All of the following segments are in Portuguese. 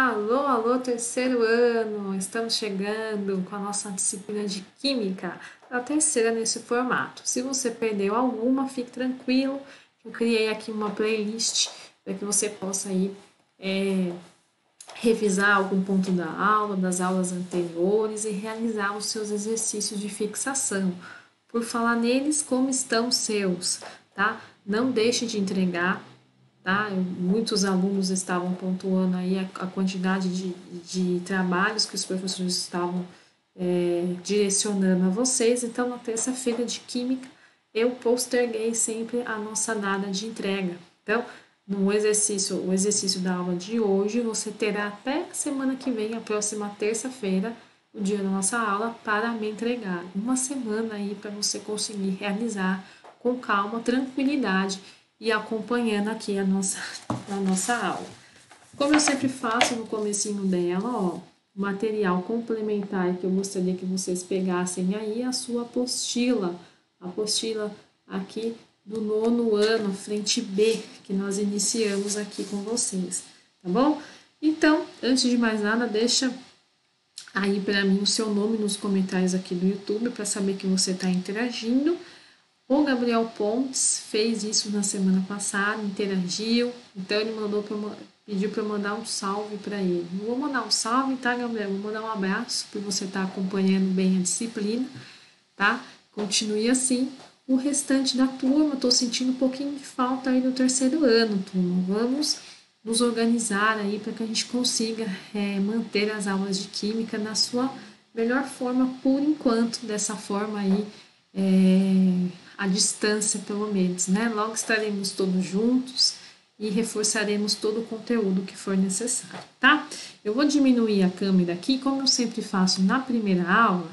Alô, alô, terceiro ano! Estamos chegando com a nossa disciplina de Química, a terceira nesse formato. Se você perdeu alguma, fique tranquilo, eu criei aqui uma playlist para que você possa ir revisar algum ponto da aula, das aulas anteriores e realizar os seus exercícios de fixação. Por falar neles, como estão os seus, tá? Não deixe de entregar, tá? Muitos alunos estavam pontuando aí a quantidade de trabalhos que os professores estavam direcionando a vocês. Então, na terça-feira de Química, eu posterguei sempre a nossa data de entrega. Então, o exercício da aula de hoje, você terá até a semana que vem, a próxima terça-feira, o dia da nossa aula, para me entregar. Uma semana aí para você conseguir realizar com calma, tranquilidade e acompanhando aqui a nossa aula. Como eu sempre faço no comecinho dela, ó, material complementar que eu gostaria que vocês pegassem aí a sua apostila, a apostila aqui do nono ano, frente B, que nós iniciamos aqui com vocês, tá bom? Então, antes de mais nada, deixa aí para mim o seu nome nos comentários aqui do YouTube para saber que você está interagindo. O Gabriel Pontes fez isso na semana passada, interagiu, então ele pediu para eu mandar um salve para ele. Não vou mandar um salve, tá, Gabriel? Vou mandar um abraço por você estar acompanhando bem a disciplina, tá? Continue assim. O restante da turma, estou sentindo um pouquinho de falta aí do terceiro ano, turma. Vamos nos organizar aí para que a gente consiga manter as aulas de Química na sua melhor forma por enquanto, dessa forma aí, à distância pelo menos, né? Logo estaremos todos juntos e reforçaremos todo o conteúdo que for necessário, tá? Eu vou diminuir a câmera aqui, como eu sempre faço na primeira aula,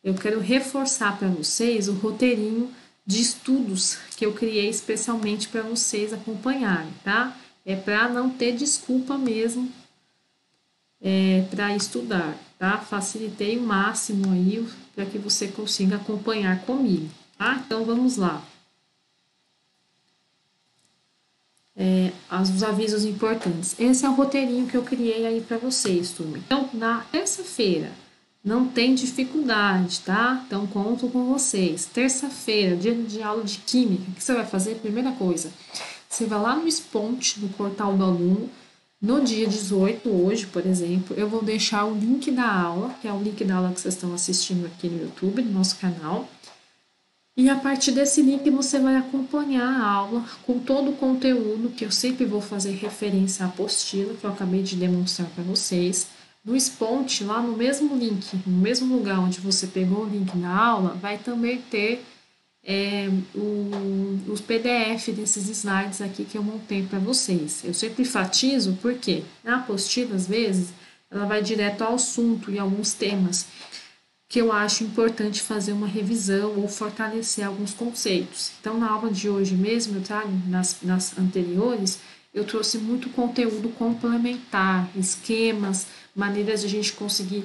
eu quero reforçar para vocês o roteirinho de estudos que eu criei especialmente para vocês acompanharem, tá? É para não ter desculpa mesmo para estudar, tá? Facilitei o máximo aí para que você consiga acompanhar comigo, tá? Então vamos lá. Os avisos importantes. Esse é o roteirinho que eu criei aí para vocês, turma. Então, na terça-feira, não tem dificuldade, tá? Então, conto com vocês. Terça-feira, dia de aula de Química, o que você vai fazer? Primeira coisa, você vai lá no Sponte, no portal do aluno, no dia 18, hoje, por exemplo, eu vou deixar o link da aula, que é o link da aula que vocês estão assistindo aqui no YouTube, no nosso canal. E a partir desse link você vai acompanhar a aula com todo o conteúdo, que eu sempre vou fazer referência à apostila, que eu acabei de demonstrar para vocês. No Sponte, lá no mesmo link, no mesmo lugar onde você pegou o link na aula, vai também ter os PDF desses slides aqui que eu montei para vocês. Eu sempre enfatizo porque na apostila, às vezes, ela vai direto ao assunto e alguns temas que eu acho importante fazer uma revisão ou fortalecer alguns conceitos. Então, na aula de hoje mesmo, eu trago nas anteriores, eu trouxe muito conteúdo complementar, esquemas, maneiras de a gente conseguir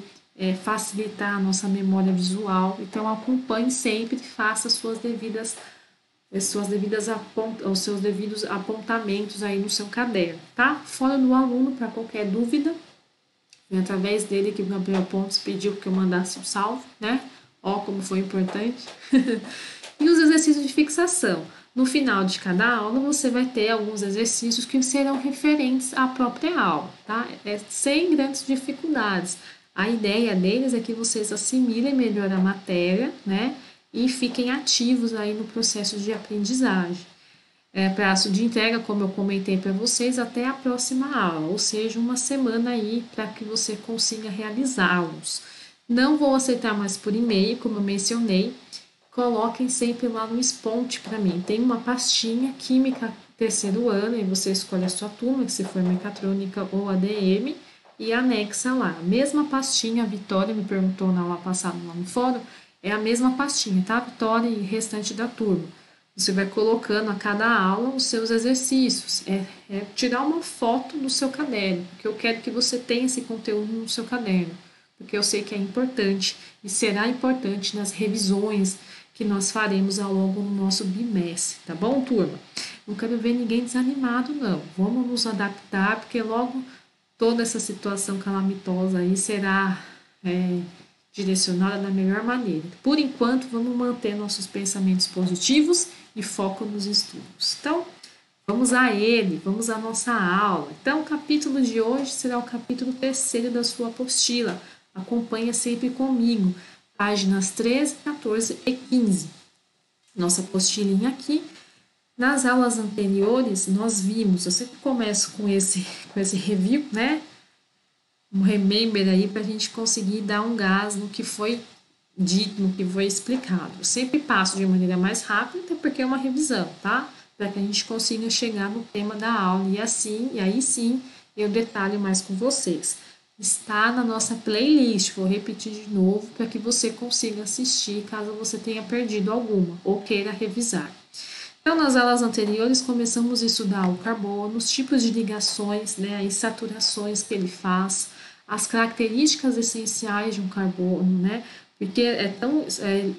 facilitar a nossa memória visual. Então, acompanhe sempre, faça os seus devidos apontamentos aí no seu caderno, tá? Fora do aluno, para qualquer dúvida, foi através dele que o Gabriel Pontes pediu que eu mandasse um salve, né? Ó, como foi importante. E os exercícios de fixação. No final de cada aula, você vai ter alguns exercícios que serão referentes à própria aula, tá? Sem grandes dificuldades. A ideia deles é que vocês assimilem melhor a matéria, né? E fiquem ativos aí no processo de aprendizagem. Prazo de entrega, como eu comentei para vocês, até a próxima aula, ou seja, uma semana aí para que você consiga realizá-los. Não vou aceitar mais por e-mail, como eu mencionei, coloquem sempre lá no Sponte para mim. Tem uma pastinha Química terceiro ano, e você escolhe a sua turma, se for mecatrônica ou ADM, e anexa lá. A mesma pastinha, a Vitória me perguntou na aula passada lá no fórum, é a mesma pastinha, tá? Vitória e restante da turma. Você vai colocando a cada aula os seus exercícios. Tirar uma foto do seu caderno, porque eu quero que você tenha esse conteúdo no seu caderno, porque eu sei que é importante e será importante nas revisões que nós faremos ao longo do nosso bimestre, tá bom, turma? Não quero ver ninguém desanimado, não. Vamos nos adaptar, porque logo toda essa situação calamitosa aí será direcionada da melhor maneira. Por enquanto, vamos manter nossos pensamentos positivos e foco nos estudos. Então, vamos a ele, vamos à nossa aula. Então, o capítulo de hoje será o capítulo 3º da sua apostila. Acompanha sempre comigo, páginas 13, 14 e 15. Nossa apostilinha aqui. Nas aulas anteriores, nós vimos, eu sempre começo com esse review, né? Um remember aí para a gente conseguir dar um gás no que foi dito, no que foi explicado. Eu sempre passo de maneira mais rápida, até porque é uma revisão, tá? Para que a gente consiga chegar no tema da aula e aí sim eu detalho mais com vocês. Está na nossa playlist, vou repetir de novo para que você consiga assistir caso você tenha perdido alguma ou queira revisar. Então, nas aulas anteriores, começamos a estudar o carbono, os tipos de ligações, né, as saturações que ele faz, as características essenciais de um carbono, né, porque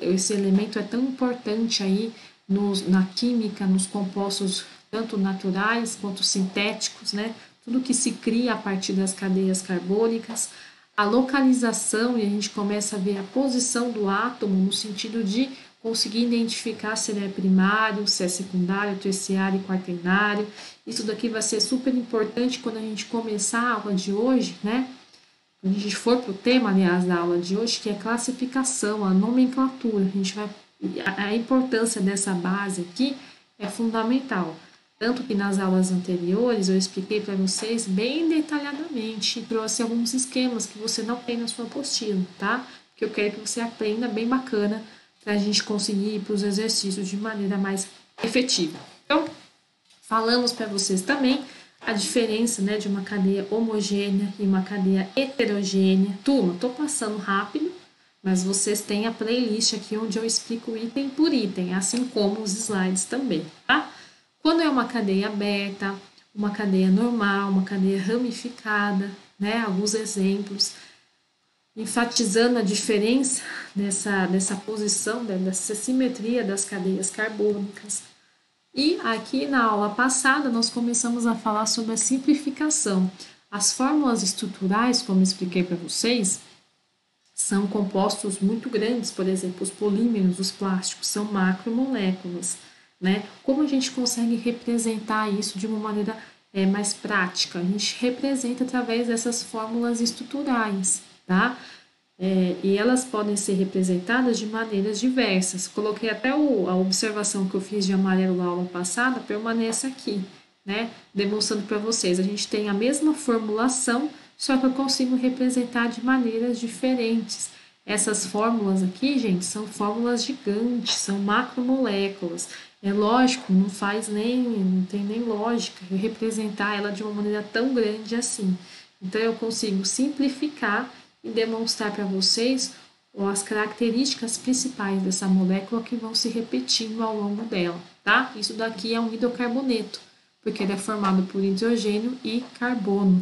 esse elemento é tão importante aí na química, nos compostos tanto naturais quanto sintéticos, né, tudo que se cria a partir das cadeias carbônicas, a localização, e a gente começa a ver a posição do átomo no sentido de conseguir identificar se ele é primário, se é secundário, terciário e quaternário. Isso daqui vai ser super importante quando a gente começar a aula de hoje, né? Quando a gente for para o tema, aliás, da aula de hoje, que é classificação, a nomenclatura. A importância dessa base aqui é fundamental. Tanto que nas aulas anteriores eu expliquei para vocês bem detalhadamente e trouxe alguns esquemas que você não tem na sua apostila, tá? Que eu quero que você aprenda bem bacana para a gente conseguir ir para os exercícios de maneira mais efetiva. Então, falamos para vocês também a diferença, né, de uma cadeia homogênea e uma cadeia heterogênea. Turma, estou passando rápido, mas vocês têm a playlist aqui onde eu explico item por item, assim como os slides também, tá? Quando é uma cadeia aberta, uma cadeia normal, uma cadeia ramificada, né, alguns exemplos, enfatizando a diferença dessa posição, dessa simetria das cadeias carbônicas. E aqui na aula passada nós começamos a falar sobre a simplificação. As fórmulas estruturais, como expliquei para vocês, são compostos muito grandes, por exemplo, os polímeros, os plásticos, são macromoléculas, né? Como a gente consegue representar isso de uma maneira mais prática? A gente representa através dessas fórmulas estruturais, tá? E elas podem ser representadas de maneiras diversas. Coloquei até a observação que eu fiz de amarelo na aula passada, permanece aqui, né? Demonstrando para vocês. A gente tem a mesma formulação, só que eu consigo representar de maneiras diferentes. Essas fórmulas aqui, gente, são fórmulas gigantes, são macromoléculas. É lógico, não tem nem lógica eu representar ela de uma maneira tão grande assim. Então, eu consigo simplificar e demonstrar para vocês as características principais dessa molécula que vão se repetindo ao longo dela, tá? Isso daqui é um hidrocarboneto, porque ele é formado por hidrogênio e carbono.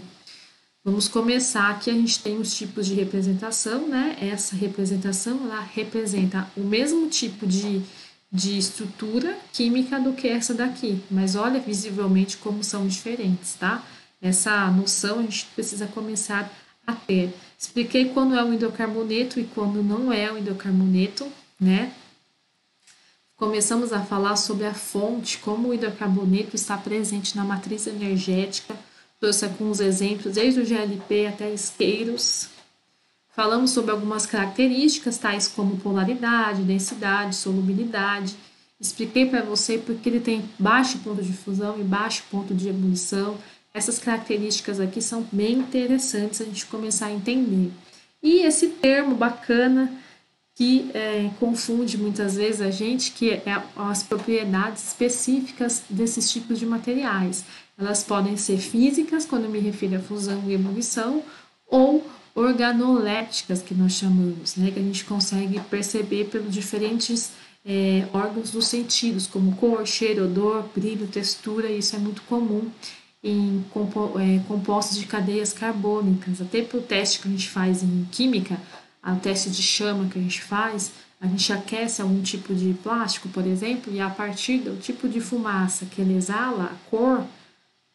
Vamos começar aqui, a gente tem os tipos de representação, né? Essa representação, ela representa o mesmo tipo de estrutura química do que essa daqui, mas olha visivelmente como são diferentes, tá? Essa noção a gente precisa começar a ter. Expliquei quando é um hidrocarboneto e quando não é um hidrocarboneto, né? Começamos a falar sobre a fonte, como o hidrocarboneto está presente na matriz energética. Trouxe alguns exemplos, desde o GLP até isqueiros. Falamos sobre algumas características, tais como polaridade, densidade, solubilidade. Expliquei para você porque ele tem baixo ponto de fusão e baixo ponto de ebulição. Essas características aqui são bem interessantes a gente começar a entender. E esse termo bacana que confunde muitas vezes a gente, que é as propriedades específicas desses tipos de materiais. Elas podem ser físicas, quando eu me refiro à fusão e ebulição, ou organoléticas, que nós chamamos, né, que a gente consegue perceber pelos diferentes órgãos dos sentidos, como cor, cheiro, odor, brilho, textura. Isso é muito comum em compostos de cadeias carbônicas. Até para o teste que a gente faz em química, o teste de chama que a gente aquece algum tipo de plástico, por exemplo, e a partir do tipo de fumaça que ele exala, a cor,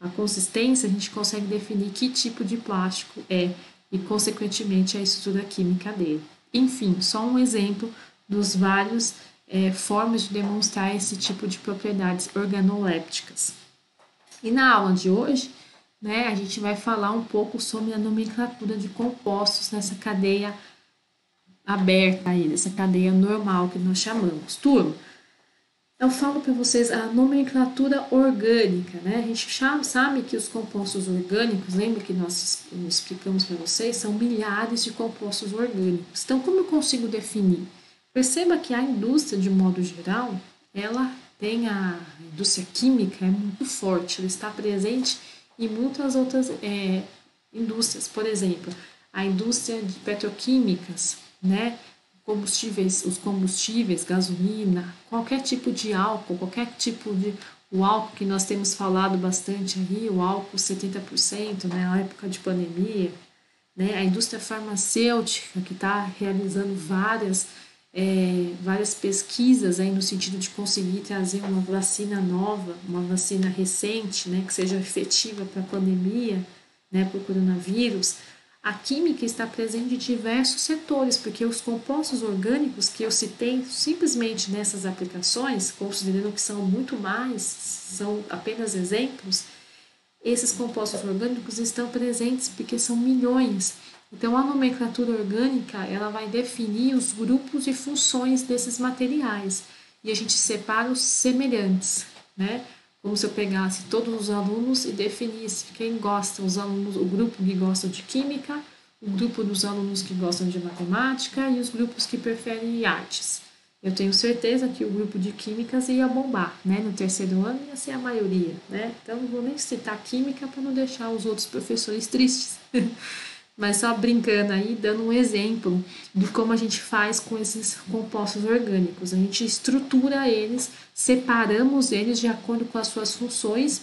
a consistência, a gente consegue definir que tipo de plástico é e, consequentemente, a estrutura química dele. Enfim, só um exemplo dos vários formas de demonstrar esse tipo de propriedades organolépticas. E na aula de hoje, né, a gente vai falar um pouco sobre a nomenclatura de compostos nessa cadeia aberta aí, dessa cadeia normal que nós chamamos. Turma, eu falo para vocês a nomenclatura orgânica, né? A gente sabe que os compostos orgânicos, lembra que nós explicamos para vocês, são milhares de compostos orgânicos. Então, como eu consigo definir? Perceba que a indústria, de modo geral, ela tem a indústria química é muito forte, ela está presente em muitas outras indústrias. Por exemplo, a indústria de petroquímicas, né? Os combustíveis, gasolina, qualquer tipo de álcool, o álcool que nós temos falado bastante aí, o álcool 70%, né, na época de pandemia, né, a indústria farmacêutica que está realizando várias pesquisas aí no sentido de conseguir trazer uma vacina nova, uma vacina recente, né, que seja efetiva para a pandemia, né, para o coronavírus. A química está presente em diversos setores, porque os compostos orgânicos que eu citei simplesmente nessas aplicações, considerando que são muito mais, são apenas exemplos, esses compostos orgânicos estão presentes porque são milhões. Então, a nomenclatura orgânica ela vai definir os grupos e funções desses materiais. E a gente separa os semelhantes, né? Como se eu pegasse todos os alunos e definisse quem gosta, os alunos, o grupo que gosta de química, o grupo dos alunos que gostam de matemática e os grupos que preferem artes. Eu tenho certeza que o grupo de químicas ia bombar, né? No terceiro ano ia ser a maioria, né? Então não vou nem citar química para não deixar os outros professores tristes. Mas só brincando aí, dando um exemplo de como a gente faz com esses compostos orgânicos. A gente estrutura eles, separamos eles de acordo com as suas funções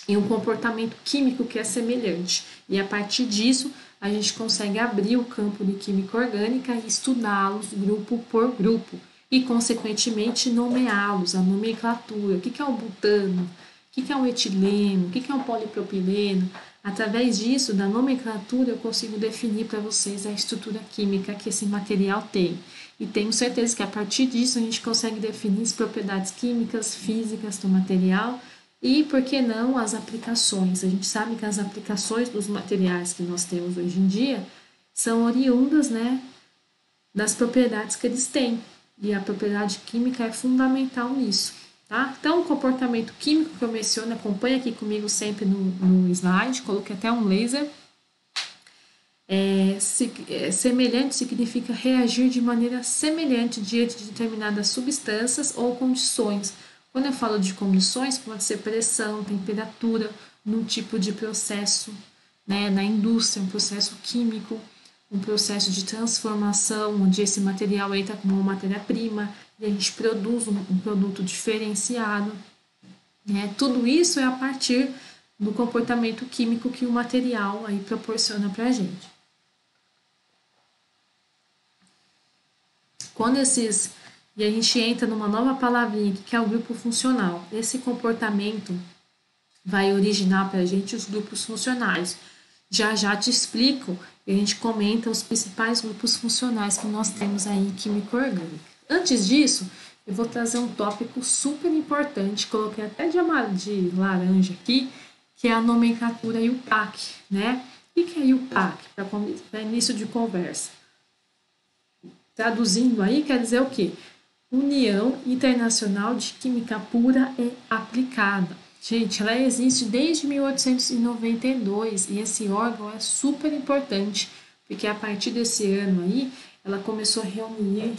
e um comportamento químico que é semelhante. E a partir disso, a gente consegue abrir o campo de química orgânica e estudá-los grupo por grupo. E, consequentemente, nomeá-los, a nomenclatura. O que é o butano? O que é o etileno? O que é o polipropileno? Através disso, da nomenclatura, eu consigo definir para vocês a estrutura química que esse material tem. E tenho certeza que a partir disso a gente consegue definir as propriedades químicas, físicas do material e, por que não, as aplicações. A gente sabe que as aplicações dos materiais que nós temos hoje em dia são oriundas, né, das propriedades que eles têm. E a propriedade química é fundamental nisso. Tá? Então, o comportamento químico que eu menciono, acompanha aqui comigo sempre no slide, coloquei até um laser. Semelhante significa reagir de maneira semelhante diante de determinadas substâncias ou condições. Quando eu falo de condições, pode ser pressão, temperatura, num tipo de processo, né, na indústria, um processo químico, um processo de transformação, onde esse material entra como uma matéria-prima, e a gente produz um produto diferenciado. Né? Tudo isso é a partir do comportamento químico que o material aí proporciona para a gente. E a gente entra numa nova palavrinha que é o grupo funcional. Esse comportamento vai originar para a gente os grupos funcionais. Já te explico e a gente comenta os principais grupos funcionais que nós temos aí em química orgânica. Antes disso, eu vou trazer um tópico super importante, coloquei até de laranja aqui, que é a nomenclatura IUPAC, né? O que é IUPAC? Para início de conversa. Traduzindo aí, quer dizer o quê? União Internacional de Química Pura e Aplicada. Gente, ela existe desde 1892 e esse órgão é super importante, porque a partir desse ano aí, ela começou a reunir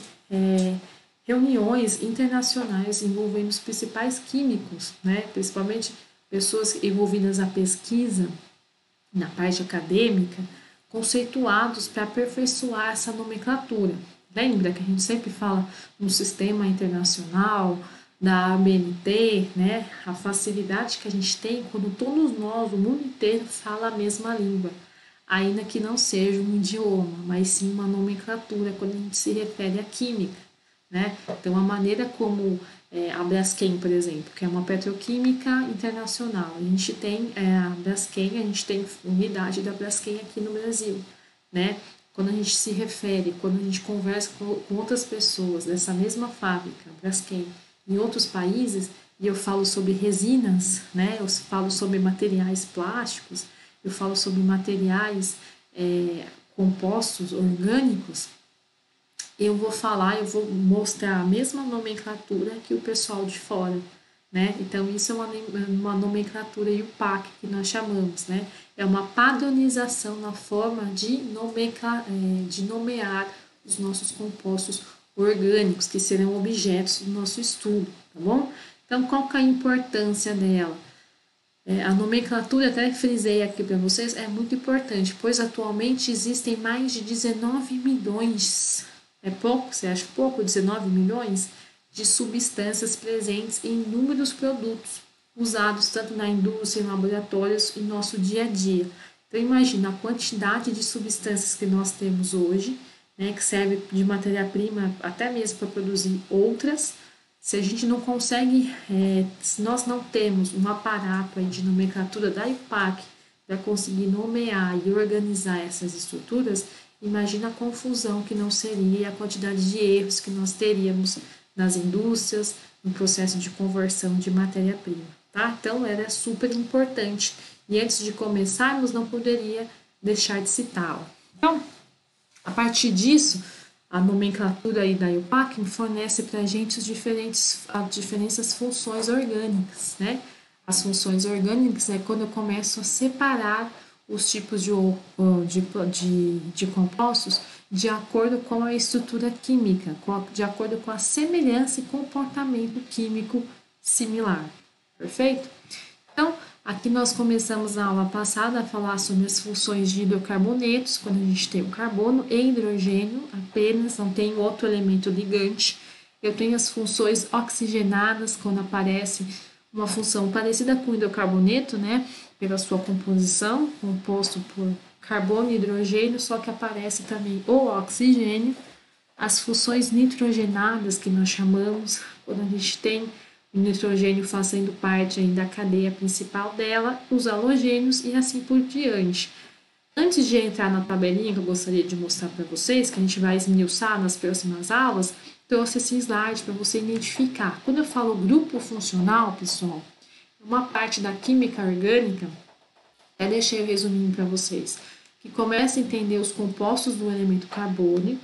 reuniões internacionais envolvendo os principais químicos, né? Principalmente pessoas envolvidas na pesquisa, na parte acadêmica, conceituados para aperfeiçoar essa nomenclatura. Lembra que a gente sempre fala no sistema internacional, da ABNT, né? A facilidade que a gente tem quando todos nós, o mundo inteiro, fala a mesma língua, ainda que não seja um idioma, mas sim uma nomenclatura quando a gente se refere à química, né? Então, a maneira como a Braskem, por exemplo, que é uma petroquímica internacional. A gente tem a Braskem, a gente tem unidade da Braskem aqui no Brasil, né? Quando a gente se refere, quando a gente conversa com outras pessoas dessa mesma fábrica, Braskem, em outros países, e eu falo sobre resinas, né? Eu falo sobre materiais plásticos, eu falo sobre materiais compostos orgânicos, eu vou mostrar a mesma nomenclatura que o pessoal de fora, né? Então, isso é uma nomenclatura IUPAC que nós chamamos, né? É uma padronização na forma de nomear os nossos compostos orgânicos, que serão objetos do nosso estudo, tá bom? Então, qual que é a importância dela? A nomenclatura, até frisei aqui para vocês, é muito importante, pois atualmente existem mais de 19 milhões, é pouco? Você acha pouco? 19 milhões de substâncias presentes em inúmeros produtos, usados tanto na indústria, em laboratórios e no nosso dia a dia. Então, imagina a quantidade de substâncias que nós temos hoje, né, que serve de matéria-prima até mesmo para produzir outras. Se a gente não consegue, se nós não temos um aparato aí de nomenclatura da IUPAC para conseguir nomear e organizar essas estruturas, imagina a confusão que não seria e a quantidade de erros que nós teríamos nas indústrias, no processo de conversão de matéria-prima, tá? Então, era super importante. E antes de começarmos, não poderia deixar de citá-la. Então, a partir disso, a nomenclatura aí da IUPAC fornece para a gente as diferentes funções orgânicas, né? As funções orgânicas é quando eu começo a separar os tipos de compostos de acordo com a estrutura química, de acordo com a semelhança e comportamento químico similar. Perfeito? Então, aqui nós começamos na aula passada a falar sobre as funções de hidrocarbonetos, quando a gente tem o carbono e hidrogênio apenas, não tem outro elemento ligante. Eu tenho as funções oxigenadas, quando aparece uma função parecida com o hidrocarboneto, né, pela sua composição, composto por carbono e hidrogênio, só que aparece também o oxigênio. As funções nitrogenadas, que nós chamamos, quando a gente tem o nitrogênio fazendo parte aí da cadeia principal dela, os halogênios e assim por diante. Antes de entrar na tabelinha que eu gostaria de mostrar para vocês, que a gente vai esmiuçar nas próximas aulas, trouxe esse slide para você identificar. Quando eu falo grupo funcional, pessoal, uma parte da química orgânica, até deixei o resuminho para vocês, que começa a entender os compostos do elemento carbono,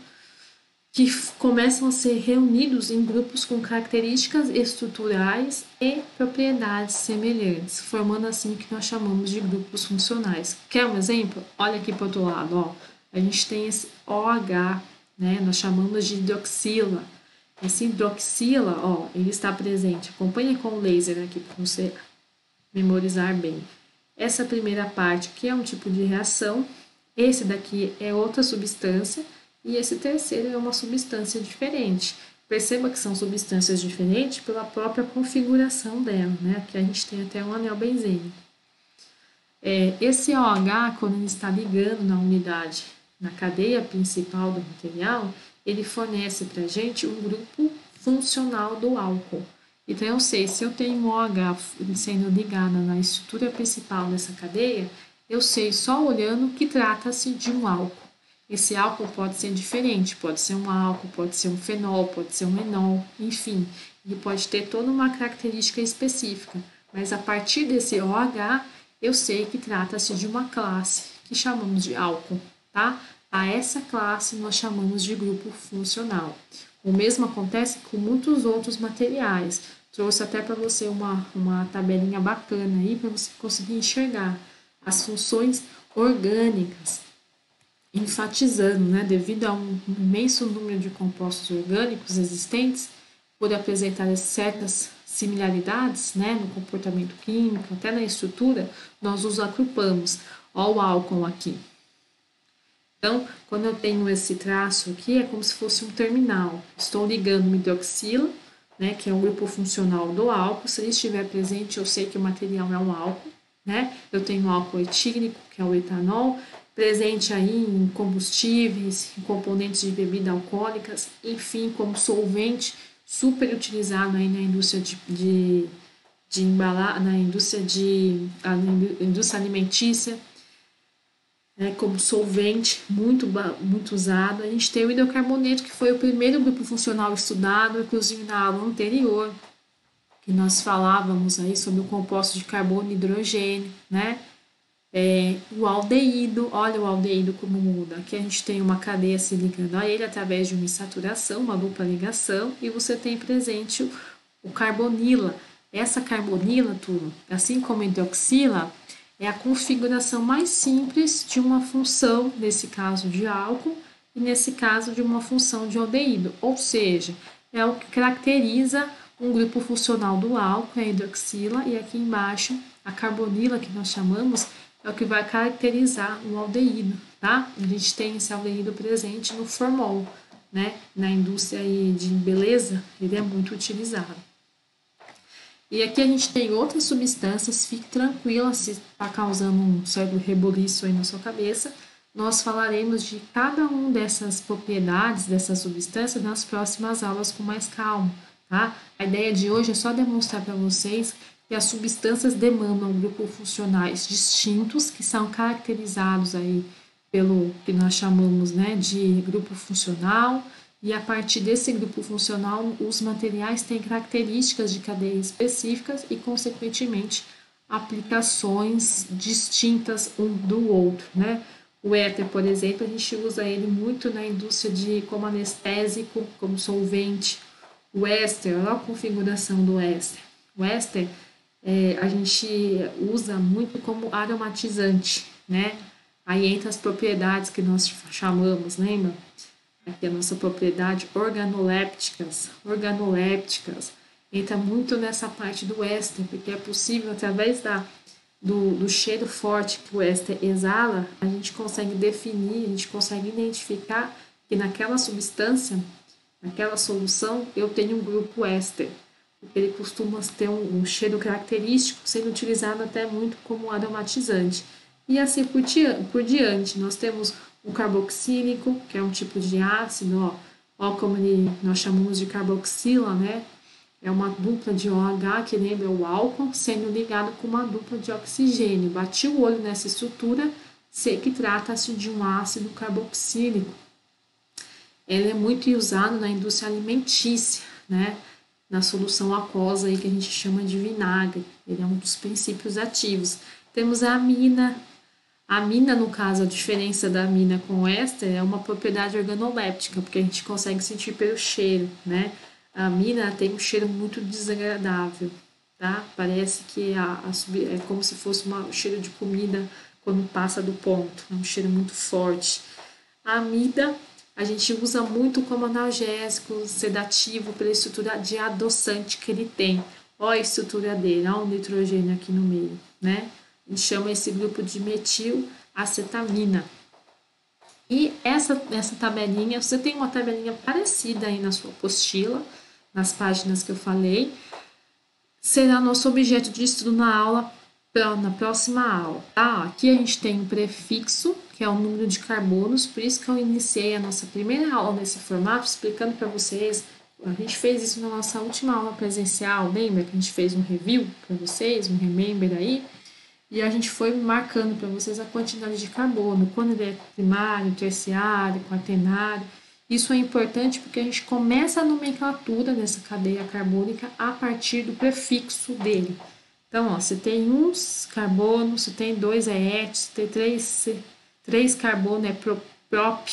que começam a ser reunidos em grupos com características estruturais e propriedades semelhantes, formando assim o que nós chamamos de grupos funcionais. Quer um exemplo? Olha aqui para o outro lado, ó. A gente tem esse OH, né? Nós chamamos de hidroxila. Esse hidroxila, ó, ele está presente. Acompanhe com o laser aqui para você memorizar bem. Essa primeira parte aqui é um tipo de reação, esse daqui é outra substância, e esse terceiro é uma substância diferente. Perceba que são substâncias diferentes pela própria configuração dela, né? Aqui a gente tem até um anel benzênico. Esse OH, quando ele está ligando na unidade, na cadeia principal do material, ele fornece para a gente um grupo funcional do álcool. Então, eu sei, se eu tenho um OH sendo ligado na estrutura principal dessa cadeia, eu sei só olhando que trata-se de um álcool. Esse álcool pode ser diferente, pode ser um álcool, pode ser um fenol, pode ser um enol, enfim, ele pode ter toda uma característica específica, mas a partir desse OH, eu sei que trata-se de uma classe que chamamos de álcool, tá? A essa classe nós chamamos de grupo funcional. O mesmo acontece com muitos outros materiais. Trouxe até para você uma tabelinha bacana aí para você conseguir enxergar as funções orgânicas, enfatizando, né, devido a um imenso número de compostos orgânicos existentes, por apresentar certas similaridades, né, no comportamento químico, até na estrutura, nós os agrupamos. Olha o álcool aqui. Então, quando eu tenho esse traço aqui, é como se fosse um terminal. Estou ligando o hidroxila, né, que é um grupo funcional do álcool. Se ele estiver presente, eu sei que o material é um álcool, né? Eu tenho o álcool etílico, que é o etanol, presente aí em combustíveis, em componentes de bebidas alcoólicas, enfim, como solvente super utilizado aí na indústria de embalar, na indústria alimentícia, né, como solvente, muito usado. A gente tem o hidrocarboneto, que foi o primeiro grupo funcional estudado, inclusive na aula anterior, que nós falávamos aí sobre o composto de carbono e hidrogênio, né? O aldeído, olha o aldeído como muda. Aqui a gente tem uma cadeia se ligando a ele através de uma insaturação, uma dupla ligação, e você tem presente o carbonila. Essa carbonila, turma, assim como a hidroxila, é a configuração mais simples de uma função, nesse caso de álcool, e nesse caso de uma função de aldeído, ou seja, é o que caracteriza um grupo funcional do álcool, a hidroxila, e aqui embaixo a carbonila, que nós chamamos, é o que vai caracterizar um aldeído, tá? A gente tem esse aldeído presente no formol, né? Na indústria de beleza, ele é muito utilizado. E aqui a gente tem outras substâncias, fique tranquila se está causando um certo reboliço aí na sua cabeça. Nós falaremos de cada uma dessas propriedades, dessas substâncias, nas próximas aulas com mais calma, tá? A ideia de hoje é só demonstrar para vocês que as substâncias demandam grupos funcionais distintos, que são caracterizados aí pelo que nós chamamos, né, de grupo funcional, e a partir desse grupo funcional, os materiais têm características de cadeia específicas e, consequentemente, aplicações distintas um do outro, né? O éter, por exemplo, a gente usa ele muito na indústria como anestésico, como solvente. O éster, olha a configuração do éster. O éster a gente usa muito como aromatizante, né? Aí entra as propriedades que nós chamamos, lembra? Aqui a nossa propriedade organolépticas, entra muito nessa parte do éster, porque é possível, através do cheiro forte que o éster exala, a gente consegue definir, a gente consegue identificar que naquela substância, naquela solução, eu tenho um grupo éster, porque ele costuma ter um cheiro característico, sendo utilizado até muito como aromatizante. E assim por diante, nós temos o carboxílico, que é um tipo de ácido, ó como nós chamamos de carboxila, né? É uma dupla de OH que lembra o álcool, sendo ligado com uma dupla de oxigênio. Bati o olho nessa estrutura, sei que trata-se de um ácido carboxílico. Ele é muito usado na indústria alimentícia, né? Na solução aquosa aí que a gente chama de vinagre. Ele é um dos princípios ativos. Temos a amina. A amina, no caso, a diferença da amina com o éster é uma propriedade organoléptica, porque a gente consegue sentir pelo cheiro, né? A amina tem um cheiro muito desagradável, tá? Parece que é como se fosse um cheiro de comida quando passa do ponto, é um cheiro muito forte. A amida a gente usa muito como analgésico, sedativo, pela estrutura de adoçante que ele tem. Olha a estrutura dele, olha o nitrogênio aqui no meio, né? A gente chama esse grupo de metilacetamina. E essa tabelinha, você tem uma tabelinha parecida aí na sua apostila, nas páginas que eu falei, será nosso objeto de estudo na próxima aula, tá? Aqui a gente tem o prefixo, que é o número de carbonos, por isso que eu iniciei a nossa primeira aula nesse formato, explicando para vocês. A gente fez isso na nossa última aula presencial, lembra que a gente fez um review para vocês, um remember aí? E a gente foi marcando para vocês a quantidade de carbono, quando ele é primário, terciário, quaternário. Isso é importante porque a gente começa a nomenclatura dessa cadeia carbônica a partir do prefixo dele. Então, ó, você tem uns carbonos, você tem 2 ET, você tem 3 carbono é prop,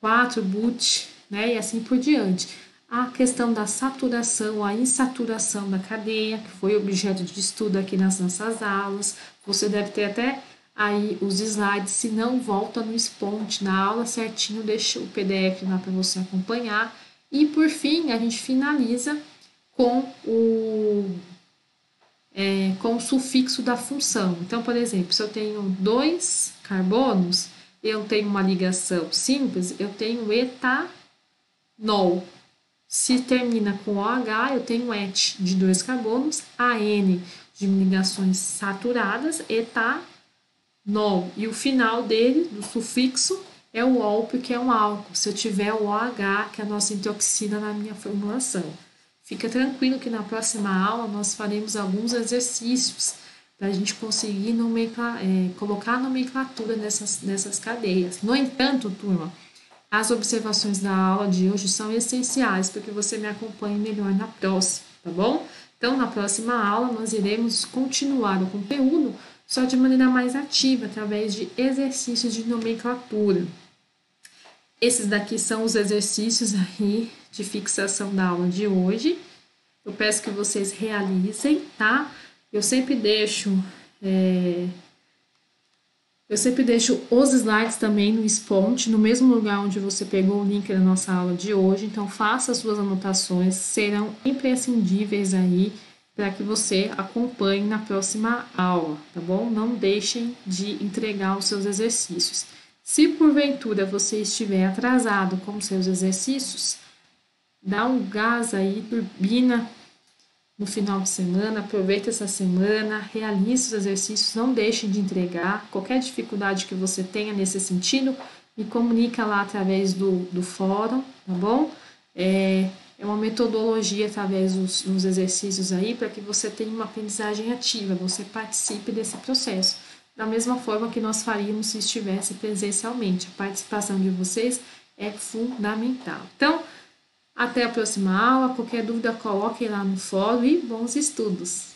4 but, né? E assim por diante. A questão da saturação, a insaturação da cadeia, que foi objeto de estudo aqui nas nossas aulas. Você deve ter até aí os slides, se não, volta no Sponte, na aula certinho, deixa o PDF lá para você acompanhar. E por fim, a gente finaliza com o sufixo da função. Então, por exemplo, se eu tenho 2 carbonos, eu tenho uma ligação simples, eu tenho etanol. Se termina com OH, eu tenho ET de 2 carbonos, AN de ligações saturadas, etanol. E o final dele, do sufixo, é o OL, porque é um álcool. Se eu tiver o OH, que é a nossa intoxina na minha formulação. Fica tranquilo que na próxima aula nós faremos alguns exercícios para a gente conseguir colocar a nomenclatura nessas cadeias. No entanto, turma, as observações da aula de hoje são essenciais para que você me acompanhe melhor na próxima, tá bom? Então, na próxima aula, nós iremos continuar o conteúdo, só de maneira mais ativa, através de exercícios de nomenclatura. Esses daqui são os exercícios aí de fixação da aula de hoje. Eu peço que vocês realizem, tá? Eu sempre deixo os slides também no Sponte, no mesmo lugar onde você pegou o link da nossa aula de hoje. Então, faça as suas anotações, serão imprescindíveis aí para que você acompanhe na próxima aula, tá bom? Não deixem de entregar os seus exercícios. Se porventura você estiver atrasado com os seus exercícios, dá um gás aí, turbina no final de semana, aproveita essa semana, realize os exercícios, não deixe de entregar. Qualquer dificuldade que você tenha nesse sentido, me comunica lá através do fórum, tá bom? É uma metodologia através dos exercícios aí para que você tenha uma aprendizagem ativa, você participe desse processo. Da mesma forma que nós faríamos se estivesse presencialmente. A participação de vocês é fundamental. Então, até a próxima aula. Qualquer dúvida, coloquem lá no fórum e bons estudos!